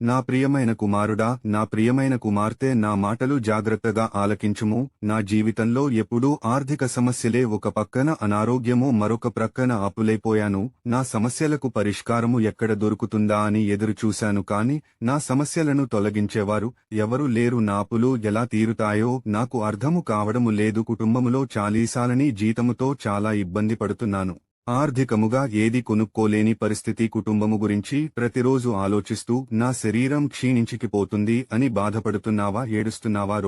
నా ప్రియమైన కుమారుడా, నా ప్రియమైన కుమార్తె, నా మాటలు జాగ్రత్తగా ఆలకించుము. నా జీవితంలో ఎప్పుడూ ఆర్థిక సమస్యలే, ఒక పక్కన అనారోగ్యము, మరొక ప్రక్కన అప్పులైపోయాను. నా సమస్యలకు పరిష్కారము ఎక్కడ దొరుకుతుందా అని ఎదురుచూశాను, కాని నా సమస్యలను తొలగించేవారు ఎవరు లేరు. నా అప్పులు ఎలా తీరుతాయో నాకు అర్థము కావడము లేదు. కుటుంబములో చాలీసాలని జీతముతో చాలా ఇబ్బంది పడుతున్నాను. ఆర్థికముగా ఏది కొనుక్కోలేని పరిస్థితి. కుటుంబము గురించి ప్రతిరోజు ఆలోచిస్తూ నా శరీరం క్షీణించికిపోతుంది అని బాధపడుతున్నావా? ఏడుస్తున్నావా?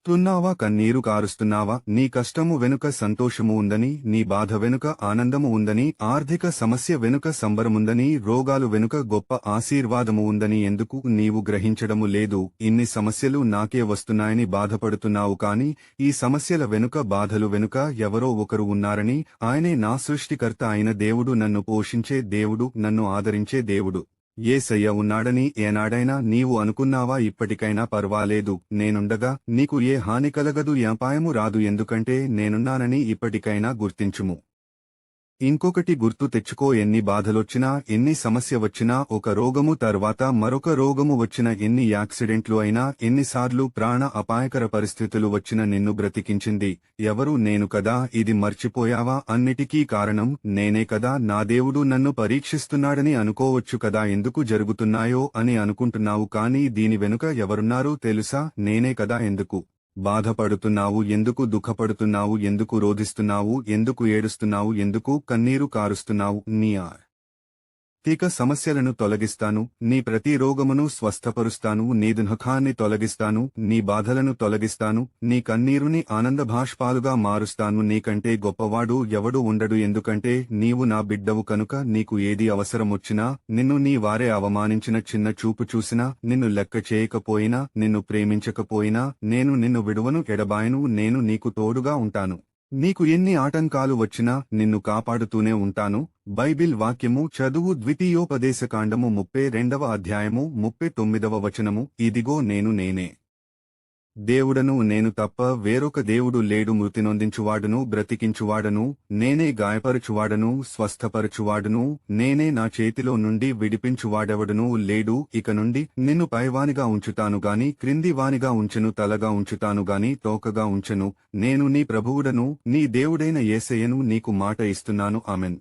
తున్నావా? కన్నీరు కారుస్తున్నావా? నీ కష్టము వెనుక సంతోషము ఉందని, నీ బాధ వెనుక ఆనందము ఉందని, ఆర్థిక సమస్య వెనుక సంబరముందని, రోగాలు వెనుక గొప్ప ఆశీర్వాదము ఉందని ఎందుకు నీవు గ్రహించడము లేదు? ఇన్ని సమస్యలు నాకే వస్తున్నాయని బాధపడుతున్నావు, కాని ఈ సమస్యల వెనుక, బాధలు వెనుక ఎవరో ఒకరు ఉన్నారని, ఆయనే నా సృష్టికర్త అయిన దేవుడు, నన్ను పోషించే దేవుడు, నన్ను ఆదరించే దేవుడు. యేసయ్య ఉన్నాడని ఏనాడైనా నీవు అనుకున్నావా? ఇప్పటికైనా పర్వాలేదు, నేనుండగా నీకు ఏ హాని కలగదు, ఏ అపాయము రాదు, ఎందుకంటే నేనున్నానని ఇప్పటికైనా గుర్తించుము. ఇంకొకటి గుర్తు తెచ్చుకో, ఎన్ని బాధలొచ్చినా, ఎన్ని సమస్య వచ్చినా, ఒక రోగము తర్వాత మరొక రోగము వచ్చిన, ఎన్ని యాక్సిడెంట్లు అయినా, ఎన్నిసార్లు ప్రాణ అపాయకర పరిస్థితులు వచ్చిన నిన్ను బ్రతికించింది ఎవరు? నేను కదా. ఇది మర్చిపోయావా? అన్నిటికీ కారణం నేనే కదా. నా దేవుడు నన్ను పరీక్షిస్తున్నాడని అనుకోవచ్చు కదా. ఎందుకు జరుగుతున్నాయో అని అనుకుంటున్నావు, కానీ దీని వెనుక ఎవరున్నారో తెలుసా? నేనే కదా. ఎందుకు బాధపడుతున్నావు? ఎందుకు దుఃఖపడుతున్నావు? ఎందుకు రోధిస్తున్నావు? ఎందుకు ఏడుస్తున్నావు? ఎందుకు కన్నీరు కారుస్తున్నావు? నీ ఆర్థిక సమస్యలను తొలగిస్తాను, నీ ప్రతి రోగమును స్వస్థపరుస్తాను, నీ దుఃఖాన్ని తొలగిస్తాను, నీ బాధలను తొలగిస్తాను, నీ కన్నీరుని ఆనందభాష్పాలుగా మారుస్తాను. నీకంటే గొప్పవాడు ఎవడు ఉండడు, ఎందుకంటే నీవు నా బిడ్డవు కనుక. నీకు ఏది అవసరమొచ్చినా, నిన్ను నీ వారే అవమానించిన, చిన్న చూపు చూసినా, నిన్ను లెక్క చేయకపోయినా, నిన్ను ప్రేమించకపోయినా, నేను నిన్ను విడువను, ఎడబాయను. నేను నీకు తోడుగా ఉంటాను. నీకు ఎన్ని ఆటంకాలు వచ్చినా నిన్ను కాపాడుతూనే ఉంటాను. బైబిల్ వాక్యము చదువు. ద్వితీయోపదేశకాండము 32వ అధ్యాయము 39వ వచనము. ఇదిగో నేనే దేవుడను, నేను తప్ప వేరొక దేవుడు లేడు. మృతి నొందించువాడును, బ్రతికించువాడను నేనే, గాయపరచువాడను, స్వస్థపరచువాడును నేనే, నా చేతిలో నుండి విడిపించువాడెవడనూ లేడు. ఇక నుండి నిన్ను పైవానిగా ఉంచుతాను గాని క్రింది వానిగా ఉంచెను, తలగా ఉంచుతాను గాని తోకగా ఉంచెను. నేను నీ ప్రభువుడను, నీ దేవుడైన యేసయ్యను నీకు మాట ఇస్తున్నాను. ఆమెన్.